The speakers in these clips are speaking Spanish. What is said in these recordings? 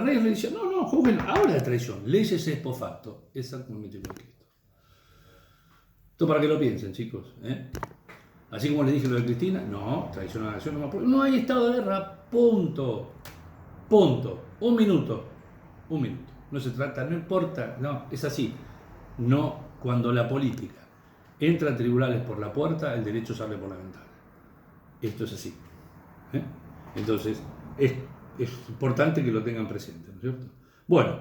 rey dice, no, juzguen ahora de traición, leyes es post facto, exactamente igual que esto. Esto para que lo piensen, chicos. Así como les dije lo de Cristina, no, traición a la nación, no hay estado de guerra, punto. Un minuto. No se trata, no importa, no, es así. No, cuando la política entra a tribunales por la puerta, el derecho sale por la ventana. Esto es así. Entonces, es importante que lo tengan presente, ¿no es cierto? Bueno,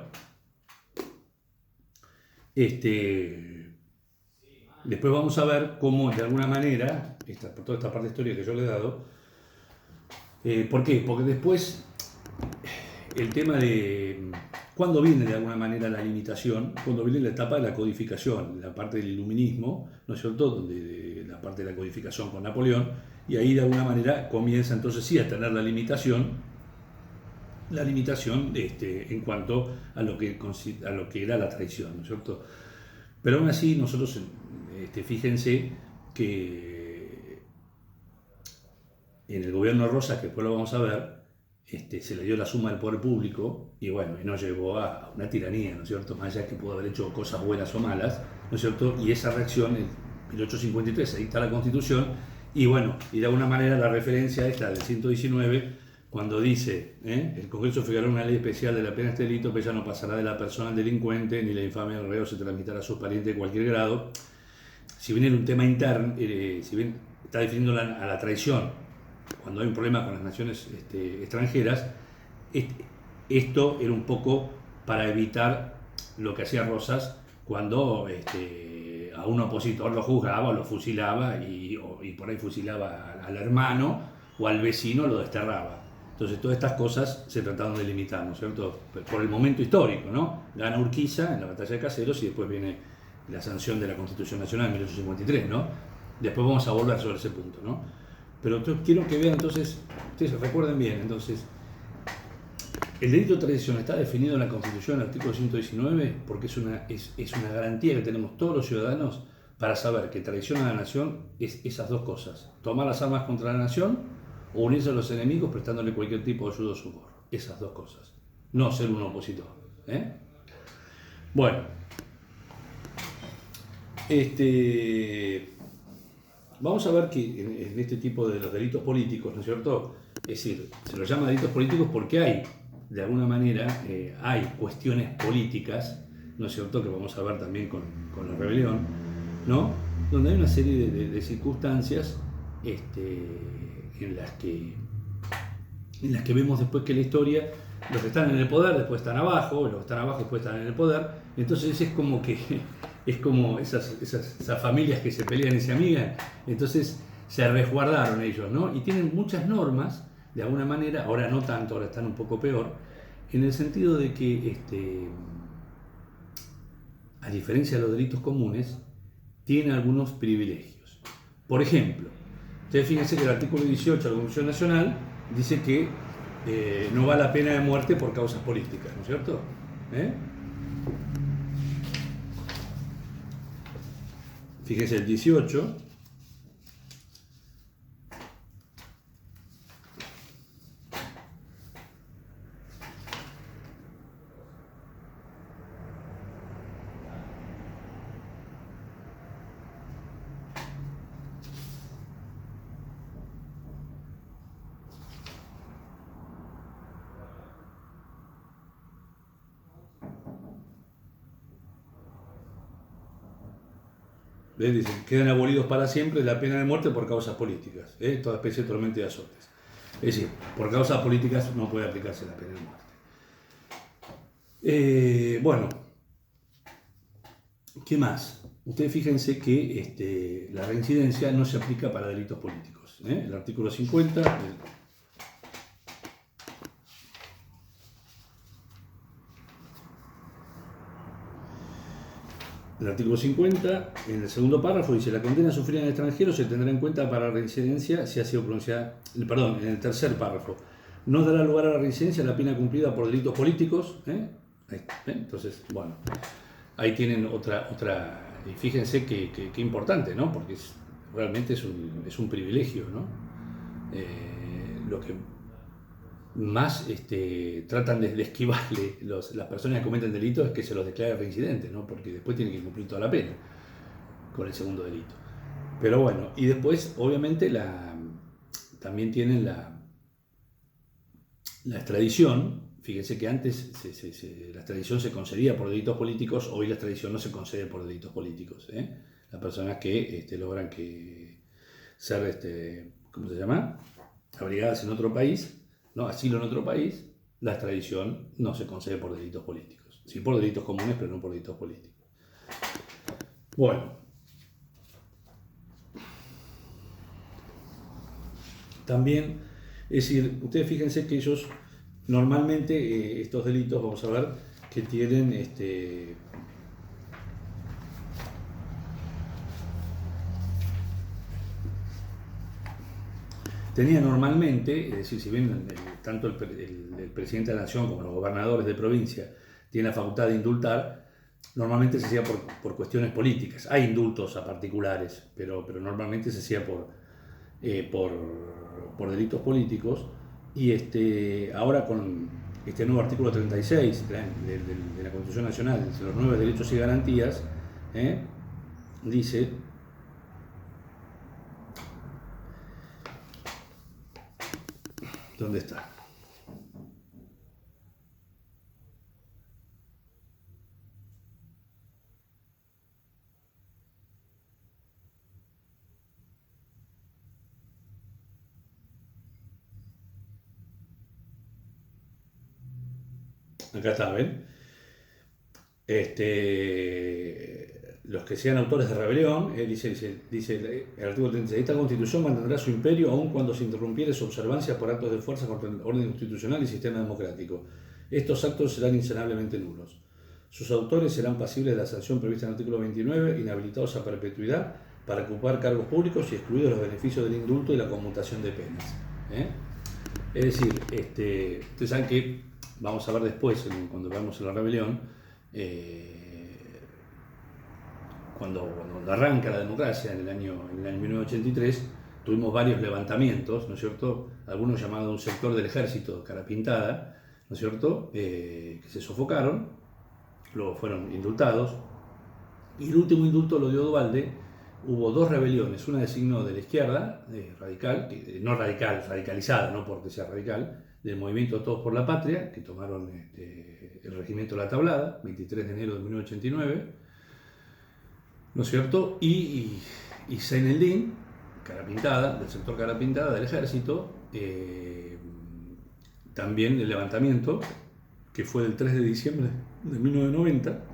después vamos a ver cómo, de alguna manera, por toda esta parte de historia que yo le he dado, ¿por qué? Porque después el tema de cuándo viene de alguna manera la limitación, cuando viene la etapa de la codificación, la parte del iluminismo, ¿no es cierto?, donde la parte de la codificación con Napoleón, y ahí de alguna manera comienza entonces sí a tener la limitación en cuanto a lo que era la traición, ¿no es cierto? Pero aún así nosotros, fíjense que en el gobierno de Rosas, que después lo vamos a ver, se le dio la suma del poder público y bueno, y no llegó a una tiranía, ¿no es cierto? Más allá que pudo haber hecho cosas buenas o malas, ¿no es cierto? Y esa reacción, en 1853 se dicta la Constitución y bueno, y de alguna manera la referencia esta del 119, cuando dice, el Congreso fijará una ley especial de la pena de este delito, que ya no pasará de la persona al delincuente, ni la infamia del reo se transmitirá a sus parientes de cualquier grado. Si bien era un tema interno, si bien está definiendo a la traición, cuando hay un problema con las naciones extranjeras, esto era un poco para evitar lo que hacía Rosas cuando a un opositor lo juzgaba o lo fusilaba y por ahí fusilaba al hermano o al vecino, lo desterraba. Entonces todas estas cosas se trataron de limitar, ¿no es cierto? Por el momento histórico, ¿no? Gana Urquiza en la batalla de Caseros y después viene la sanción de la Constitución Nacional en 1853, ¿no? Después vamos a volver sobre ese punto, ¿no? Pero quiero que vean entonces, ustedes recuerden bien, entonces, el delito de traición está definido en la Constitución, en el artículo 119, porque es una garantía que tenemos todos los ciudadanos para saber que traición a la nación es esas dos cosas: tomar las armas contra la nación o unirse a los enemigos prestándole cualquier tipo de ayuda o socorro. Esas dos cosas, no ser un opositor. Bueno, vamos a ver que en este tipo de los delitos políticos, ¿no es cierto? Es decir, se los llama delitos políticos porque hay, de alguna manera, hay cuestiones políticas, ¿no es cierto?, que vamos a ver también con la rebelión, ¿no? Donde hay una serie de circunstancias en las que vemos después que la historia, los que están en el poder después están abajo, los que están abajo después están en el poder, entonces es como que es como esas familias que se pelean y se amigan, entonces se resguardaron ellos, ¿no? Y tienen muchas normas, de alguna manera, ahora no tanto, ahora están un poco peor, en el sentido de que, a diferencia de los delitos comunes, tienen algunos privilegios. Por ejemplo, ustedes fíjense que el artículo 18 de la Constitución Nacional dice que no va la pena de muerte por causas políticas, ¿no es cierto? Fíjense el 18. Dicen, quedan abolidos para siempre la pena de muerte por causas políticas, toda especie de tormenta y azotes. Es decir, por causas políticas no puede aplicarse la pena de muerte. Bueno, ¿qué más? Ustedes fíjense que la reincidencia no se aplica para delitos políticos. El artículo 50... El artículo 50, en el segundo párrafo, dice: la condena sufrida en el extranjero se tendrá en cuenta para la reincidencia si ha sido pronunciada. Perdón, en el tercer párrafo, no dará lugar a la reincidencia la pena cumplida por delitos políticos. Entonces, bueno, ahí tienen otra. Y fíjense qué importante, ¿no? Porque realmente es un privilegio, ¿no? más tratan de esquivarle las personas que cometen delitos es que se los declare reincidentes, ¿no? Porque después tienen que cumplir toda la pena con el segundo delito. Pero bueno, y después obviamente también tienen la extradición. Fíjense que antes la extradición se concedía por delitos políticos, hoy la extradición no se concede por delitos políticos. Las personas que logran ser, ¿cómo se llama? Abrigadas en otro país, ¿no? Asilo en otro país, la extradición no se concede por delitos políticos. Sí por delitos comunes, pero no por delitos políticos. Bueno. También, es decir, ustedes fíjense que ellos normalmente, estos delitos, vamos a ver, que tienen tenía normalmente, es decir, si bien tanto el presidente de la Nación como los gobernadores de provincia tienen la facultad de indultar, normalmente se hacía por cuestiones políticas. Hay indultos a particulares, pero normalmente se hacía por delitos políticos. Y ahora con este nuevo artículo 36 de la Constitución Nacional, entre los 9 derechos y garantías, dice: ¿dónde está? Acá está, ¿ven? Los que sean autores de rebelión, dice el artículo 36, esta Constitución mantendrá su imperio aun cuando se interrumpiere su observancia por actos de fuerza contra el orden constitucional y sistema democrático. Estos actos serán insanablemente nulos. Sus autores serán pasibles de la sanción prevista en el artículo 29, inhabilitados a perpetuidad para ocupar cargos públicos y excluidos los beneficios del indulto y la conmutación de penas. Es decir, ustedes saben que vamos a ver después, cuando veamos la rebelión, cuando arranca la democracia en el año 1983, tuvimos varios levantamientos, ¿no es cierto? Algunos llamados un sector del ejército, cara pintada, ¿no es cierto? Que se sofocaron, luego fueron indultados, y el último indulto lo dio Duhalde. Hubo dos rebeliones, una de signo de la izquierda, radical, no radical, radicalizada, no porque sea radical, del movimiento Todos por la Patria, que tomaron el regimiento La Tablada, 23 de enero de 1989, ¿no es cierto? Y Zaineldin, cara pintada, del sector cara pintada del ejército, también el levantamiento, que fue del 3 de diciembre de 1990,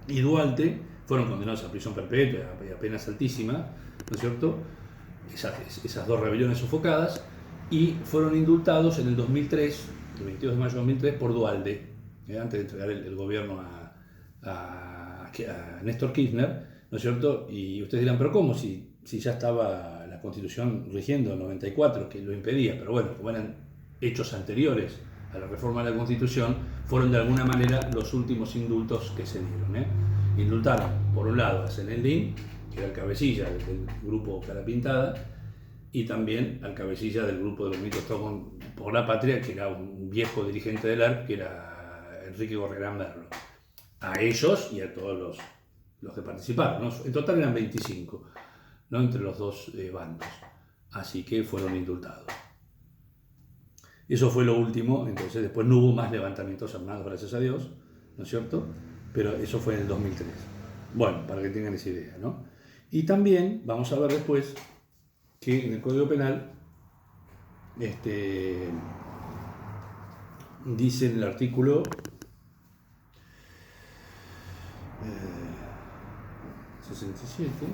y Duhalde, fueron condenados a prisión perpetua y a penas altísimas, ¿no es cierto? Esas dos rebeliones sofocadas, y fueron indultados en el 2003, el 22 de mayo de 2003, por Duhalde, antes de entregar el gobierno a Néstor Kirchner, ¿no es cierto? Y ustedes dirán, ¿pero cómo? Si ya estaba la Constitución rigiendo en el 94, que lo impedía, pero bueno, como eran hechos anteriores a la reforma de la Constitución, fueron de alguna manera los últimos indultos que se dieron. Indultaron, por un lado, a Zaineldin, que era el cabecilla del grupo Cara Pintada, y también al cabecilla del grupo de los mitos Todos por la Patria, que era un viejo dirigente del ARC, que era Enrique Gorrerán Merlo. A ellos y a todos los que participaron, ¿no? En total eran 25, ¿no? Entre los dos bandos. Así que fueron indultados. Eso fue lo último, entonces después no hubo más levantamientos armados, gracias a Dios, ¿no es cierto? Pero eso fue en el 2003. Bueno, para que tengan esa idea, ¿no? Y también vamos a ver después que en el Código Penal dice en el artículo 67,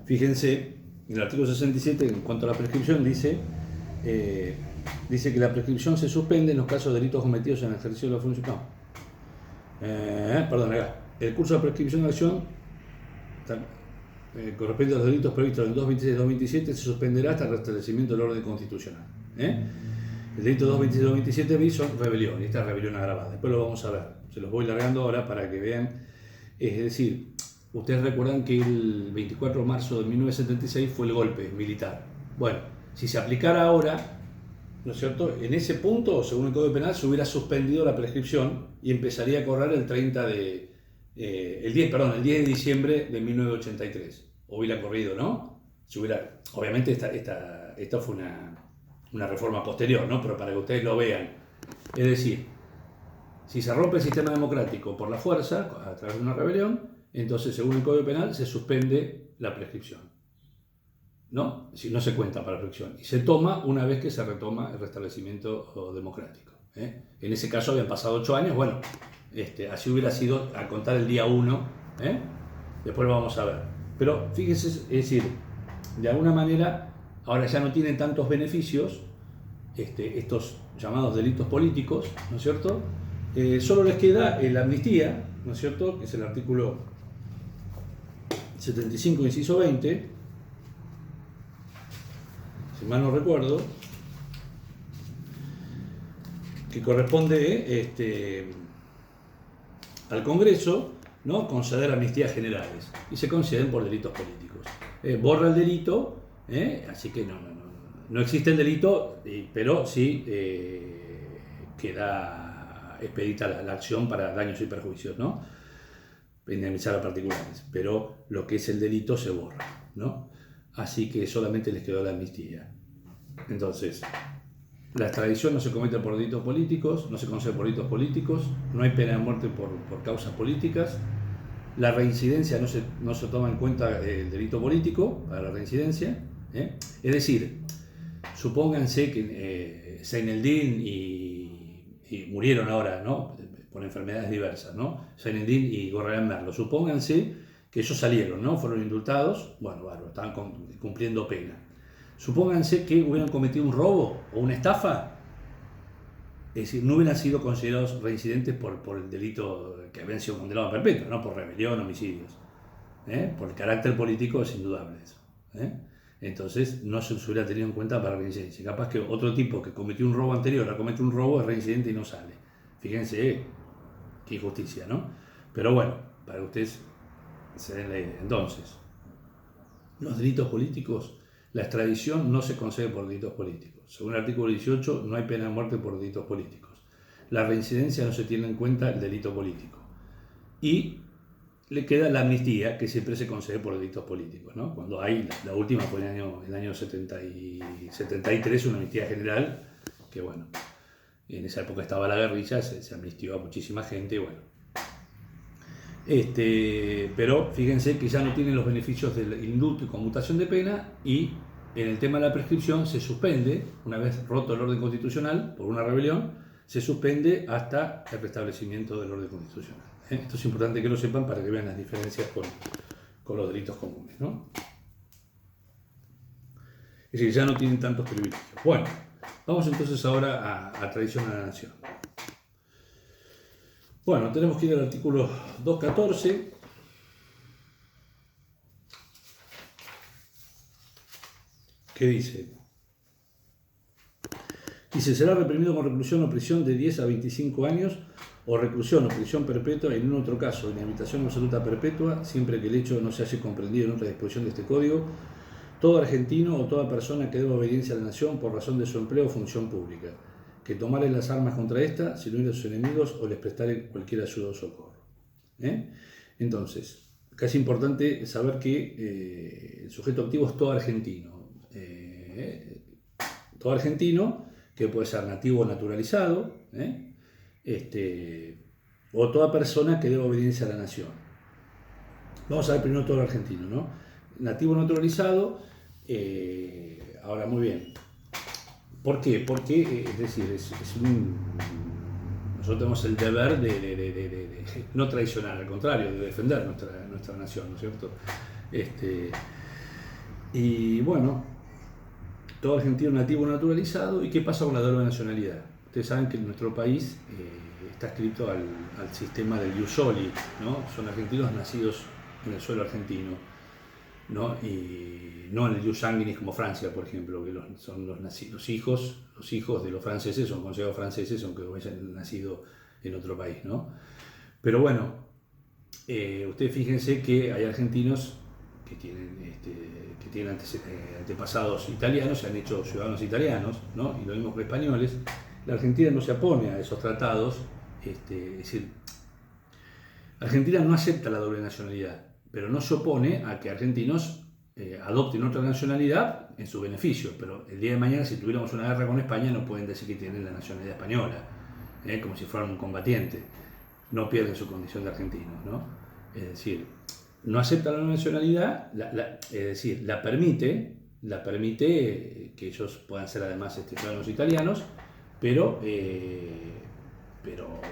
fíjense, en el artículo 67, en cuanto a la prescripción, dice que la prescripción se suspende en los casos de delitos cometidos en el ejercicio de la función. No. Perdón, acá. El curso de prescripción de acción con respecto a los delitos previstos en 226 y 227 se suspenderá hasta el restablecimiento del orden constitucional. El delito 226 y 227 bis son rebelión, y esta es rebelión agravada. Después lo vamos a ver. se los voy largando ahora para que vean. Es decir, ustedes recuerdan que el 24 de marzo de 1976 fue el golpe militar. Bueno, si se aplicara ahora, ¿no es cierto? En ese punto, según el Código Penal, se hubiera suspendido la prescripción y empezaría a correr el 10 de diciembre de 1983. Hubiera corrido, ¿no? Obviamente esta fue una reforma posterior, ¿no? Pero para que ustedes lo vean. Es decir, si se rompe el sistema democrático por la fuerza, a través de una rebelión, entonces, según el Código Penal, se suspende la prescripción, ¿no? Si no se cuenta para la prescripción. Y se toma una vez que se retoma el restablecimiento democrático. En ese caso habían pasado 8 años, bueno, así hubiera sido a contar el día 1, después lo vamos a ver. Pero fíjense, es decir, de alguna manera, ahora ya no tienen tantos beneficios estos llamados delitos políticos, ¿no es cierto? Solo les queda la amnistía, ¿no es cierto?, que es el artículo 75, inciso 20, si mal no recuerdo, que corresponde al Congreso, ¿no?, conceder amnistías generales, y se conceden por delitos políticos. Borra el delito, así que no existe el delito, pero sí queda expedita la acción para daños y perjuicios, ¿no?, indemnizar a particulares, pero lo que es el delito se borra, ¿no? Así que solamente les quedó la amnistía. Entonces, la extradición no se comete por delitos políticos, no se concede por delitos políticos, no hay pena de muerte por causas políticas, la reincidencia no se toma en cuenta el delito político para la reincidencia, Es decir, supónganse que Seyneldin y murieron ahora, ¿no?, por enfermedades diversas, ¿no?, Seyneldin y Gorriarán Merlo. Supónganse que ellos salieron, ¿no?, fueron indultados, bueno, estaban cumpliendo pena. Supónganse que hubieran cometido un robo o una estafa, es decir, no hubieran sido considerados reincidentes por el delito que habían sido condenados a perpetua, ¿no?, por rebelión, homicidios. Por el carácter político es indudable eso. Entonces no se hubiera tenido en cuenta para reincidencia. Capaz que otro tipo que cometió un robo anterior comete un robo, es reincidente y no sale. Fíjense qué injusticia, ¿no? Pero bueno, para que ustedes se den la idea. Entonces, los delitos políticos, la extradición no se concede por delitos políticos. Según el artículo 18, no hay pena de muerte por delitos políticos. La reincidencia no se tiene en cuenta el delito político. Y le queda la amnistía, que siempre se concede por delitos políticos, ¿no? Cuando hay, la última fue en el año 73, una amnistía general, que bueno, en esa época estaba la guerrilla, se amnistió a muchísima gente, bueno. Pero fíjense que ya no tienen los beneficios del indulto y conmutación de pena, y en el tema de la prescripción se suspende, una vez roto el orden constitucional por una rebelión, se suspende hasta el restablecimiento del orden constitucional. Esto es importante que lo sepan para que vean las diferencias con los delitos comunes, ¿no? Es decir, ya no tienen tantos privilegios. Bueno, vamos entonces ahora a traición a la nación. Bueno, tenemos que ir al artículo 214, que dice, será reprimido con reclusión o prisión de 10 a 25 años o reclusión o prisión perpetua, y en un otro caso inhabilitación absoluta perpetua, siempre que el hecho no se haya comprendido en otra disposición de este código, todo argentino o toda persona que deba obediencia a la nación por razón de su empleo o función pública, que tomare las armas contra esta, si no hubiera a sus enemigos o les prestare cualquier ayuda o socorro. Entonces, acá es importante saber que el sujeto activo es todo argentino. Todo argentino, que puede ser nativo o naturalizado, o toda persona que deba obediencia a la nación. Vamos a ver primero todo argentino, ¿no? Nativo naturalizado, ahora muy bien. ¿Por qué? Porque, es decir, nosotros tenemos el deber de no traicionar, al contrario, de defender nuestra nación, ¿no es cierto? Y bueno, todo argentino nativo naturalizado. ¿Y qué pasa con la doble nacionalidad? Ustedes saben que en nuestro país está escrito al sistema del ius soli, ¿no? Son argentinos nacidos en el suelo argentino, ¿no? Y no en el ius sanguinis como Francia, por ejemplo, que son los hijos de los franceses son considerados franceses aunque hayan nacido en otro país, ¿no? Pero bueno, ustedes fíjense que hay argentinos que tienen antepasados italianos, se han hecho ciudadanos italianos, ¿no? Y lo mismo que españoles. La Argentina no se opone a esos tratados, es decir, Argentina no acepta la doble nacionalidad, pero no se opone a que argentinos adopten otra nacionalidad en su beneficio. Pero el día de mañana, si tuviéramos una guerra con España, no pueden decir que tienen la nacionalidad española, como si fueran un combatiente. No pierden su condición de argentinos, ¿no? Es decir, no acepta la nacionalidad, es decir, la permite que ellos puedan ser además ciudadanos italianos, pero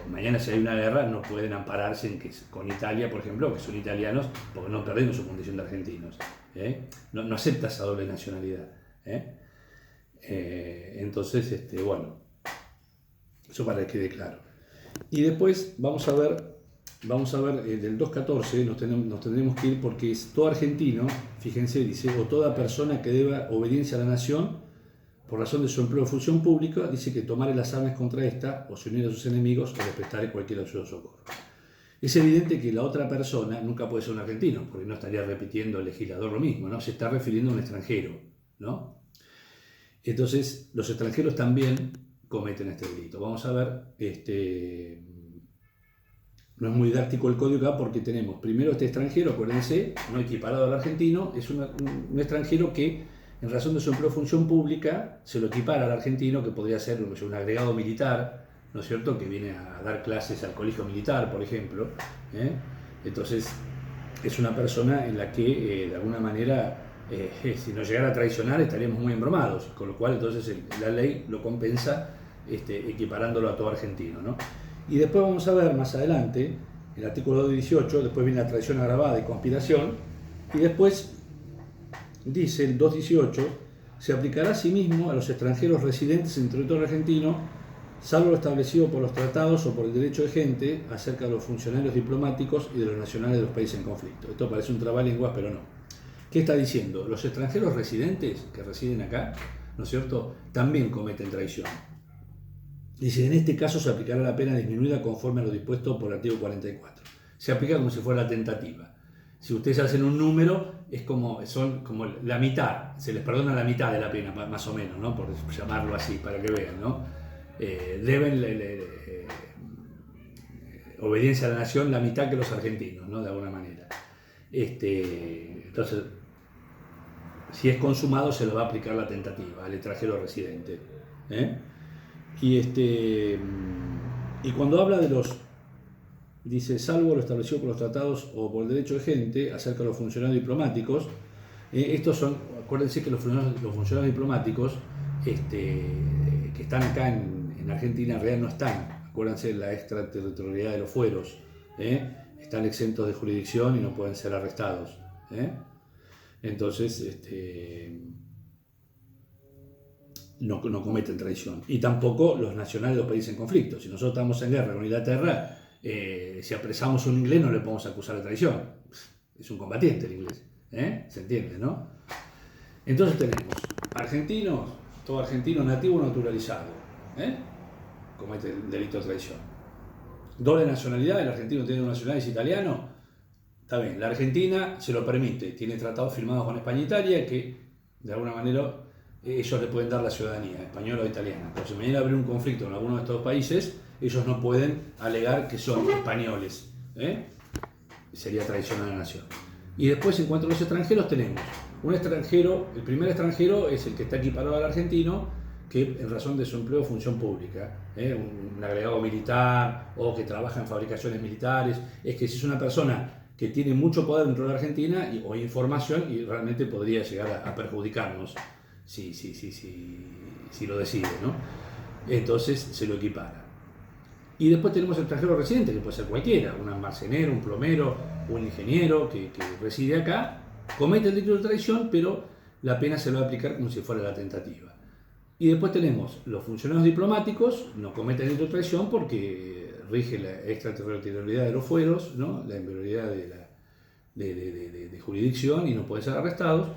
mañana si hay una guerra no pueden ampararse con Italia, por ejemplo, que son italianos, porque no perdieron su condición de argentinos. No acepta esa doble nacionalidad. Entonces, bueno, eso para que quede claro. Y después vamos a ver del 2.14 nos tendremos que ir porque es todo argentino, fíjense, dice, o toda persona que deba obediencia a la nación por razón de su empleo o función pública, dice que tomare las armas contra esta, o se unir a sus enemigos, o les prestare cualquier ayuda o socorro. Es evidente que la otra persona nunca puede ser un argentino, porque no estaría repitiendo el legislador lo mismo, ¿no? Se está refiriendo a un extranjero, ¿no? Entonces, los extranjeros también cometen este delito. Vamos a ver, no es muy didáctico el código acá porque tenemos primero este extranjero, acuérdense, no equiparado al argentino, es un extranjero que en razón de su empleo o función pública se lo equipara al argentino, que podría ser un agregado militar, ¿no es cierto?, que viene a dar clases al colegio militar, por ejemplo. Entonces, es una persona en la que, de alguna manera, si nos llegara a traicionar, estaríamos muy embromados, con lo cual, entonces, la ley lo compensa equiparándolo a todo argentino, ¿no? Y después vamos a ver más adelante, el artículo 218, después viene la traición agravada y conspiración, y después dice el 218, se aplicará asimismo a los extranjeros residentes en territorio argentino, salvo lo establecido por los tratados o por el derecho de gente acerca de los funcionarios diplomáticos y de los nacionales de los países en conflicto. Esto parece un trabalenguas, pero no. ¿Qué está diciendo? Los extranjeros residentes que residen acá, ¿no es cierto?, también cometen traición. Dice, en este caso se aplicará la pena disminuida conforme a lo dispuesto por el artículo 44. Se aplica como si fuera la tentativa. Si ustedes hacen un número, son como la mitad, se les perdona la mitad de la pena, más o menos, ¿no?, por llamarlo así, para que vean, ¿no? Deben obediencia a la nación la mitad que los argentinos, ¿no?, de alguna manera. Entonces, si es consumado, se le va a aplicar la tentativa al extranjero residente. Y cuando habla de dice, salvo lo establecido por los tratados o por el derecho de gente acerca de los funcionarios diplomáticos, estos son, acuérdense que los funcionarios diplomáticos que están acá en Argentina en realidad no están, acuérdense de la extraterritorialidad de los fueros, están exentos de jurisdicción y no pueden ser arrestados. Entonces, no cometen traición. Y tampoco los nacionales de los países en conflicto. Si nosotros estamos en guerra con Inglaterra, si apresamos a un inglés no le podemos acusar de traición. Es un combatiente el inglés. ¿Se entiende, no? Entonces tenemos argentinos, todo argentino nativo naturalizado, comete el delito de traición. Doble nacionalidad, el argentino tiene una nacionalidad, es italiano. Está bien, la Argentina se lo permite, tiene tratados firmados con España e Italia que de alguna manera ellos le pueden dar la ciudadanía, española o italiana. Pero si mañana abre un conflicto en alguno de estos países, ellos no pueden alegar que son españoles. Sería traición a la nación. Y después, en cuanto a los extranjeros, tenemos un extranjero, el primer extranjero es el que está equiparado al argentino, que en razón de su empleo o función pública, un agregado militar o que trabaja en fabricaciones militares. Es que si es una persona que tiene mucho poder dentro de la Argentina o información y realmente podría llegar a perjudicarnos si lo decide, ¿no? Entonces se lo equipara. Y después tenemos el extranjero residente, que puede ser cualquiera, un almacenero, un plomero, un ingeniero que reside acá, comete el delito de traición, pero la pena se lo va a aplicar como si fuera la tentativa. Y después tenemos los funcionarios diplomáticos, no cometen el delito de traición porque rige la extraterritorialidad de los fueros, ¿no?, la inviolabilidad de jurisdicción y no pueden ser arrestados.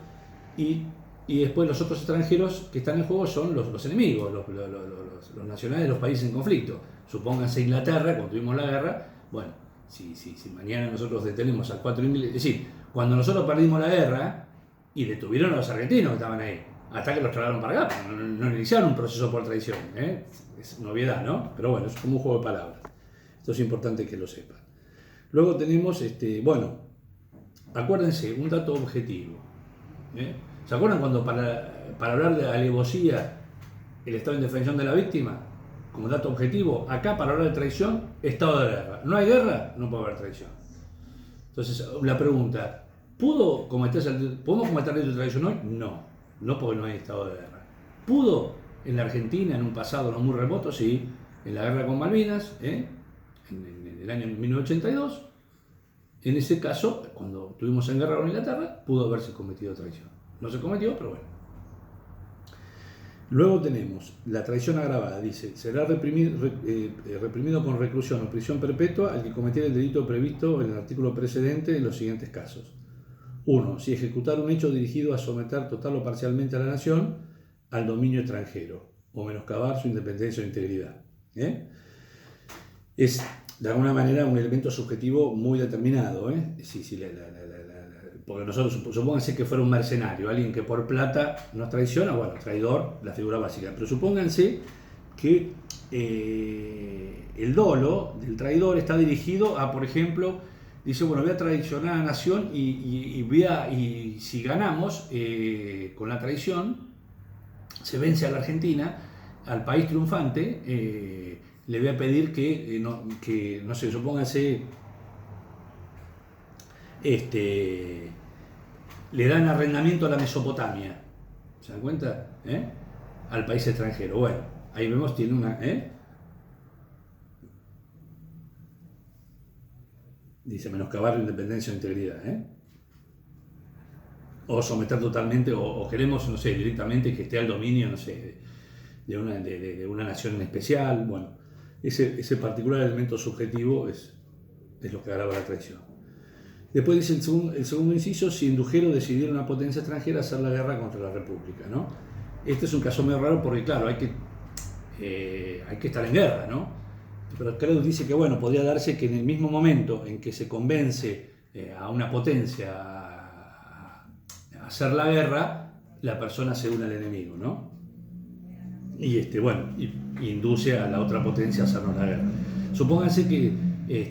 Y después los otros extranjeros que están en juego son los enemigos, los nacionales de los países en conflicto. Supónganse Inglaterra, cuando tuvimos la guerra, bueno, Si mañana nosotros detenemos a 4 ingleses, es decir, cuando nosotros perdimos la guerra y detuvieron a los argentinos que estaban ahí, hasta que los trasladaron para acá, no iniciaron un proceso por traición, es novedad, ¿no? Pero bueno, es como un juego de palabras. Esto es importante que lo sepan. Luego tenemos, bueno, acuérdense, un dato objetivo. ¿Se acuerdan cuando para hablar de alevosía, el estado de indefensión de la víctima? Como dato objetivo, acá para hablar de traición, estado de guerra. No hay guerra, no puede haber traición. Entonces, la pregunta, ¿podemos cometer delito de traición hoy? No porque no hay estado de guerra. ¿Pudo en la Argentina en un pasado no muy remoto? Sí, en la guerra con Malvinas, en el año 1982. En ese caso, cuando estuvimos en guerra con Inglaterra, pudo haberse cometido traición. No se cometió, pero bueno. Luego tenemos la traición agravada, dice, será reprimido con reclusión o prisión perpetua al que cometiera el delito previsto en el artículo precedente en los siguientes casos. 1. Si ejecutar un hecho dirigido a someter total o parcialmente a la nación al dominio extranjero o menoscabar su independencia o integridad. Es, de alguna manera, un elemento subjetivo muy determinado. Porque nosotros, supónganse que fuera un mercenario, alguien que por plata nos traiciona, bueno, traidor, la figura básica. Pero supónganse que el dolo del traidor está dirigido a, por ejemplo, dice, bueno, voy a traicionar a la nación y si ganamos con la traición, se vence a la Argentina, al país triunfante, le voy a pedir que no sé, supónganse, le dan arrendamiento a la Mesopotamia, ¿se dan cuenta? Al país extranjero. Bueno, ahí vemos, tiene una... Dice, menoscabar la independencia o integridad. O someter totalmente, o queremos, no sé, directamente que esté al dominio, no sé, de una nación en especial. Bueno, ese particular elemento subjetivo es lo que agrava la traición. Después dice el segundo inciso, si indujera o decidiera una potencia extranjera a hacer la guerra contra la República, ¿no? Este es un caso muy raro porque, claro, hay que estar en guerra, ¿no? Pero Creus dice que, bueno, podría darse que en el mismo momento en que se convence a una potencia a hacer la guerra, la persona se une al enemigo, ¿no? Y, bueno, induce a la otra potencia a hacernos la guerra. Supónganse que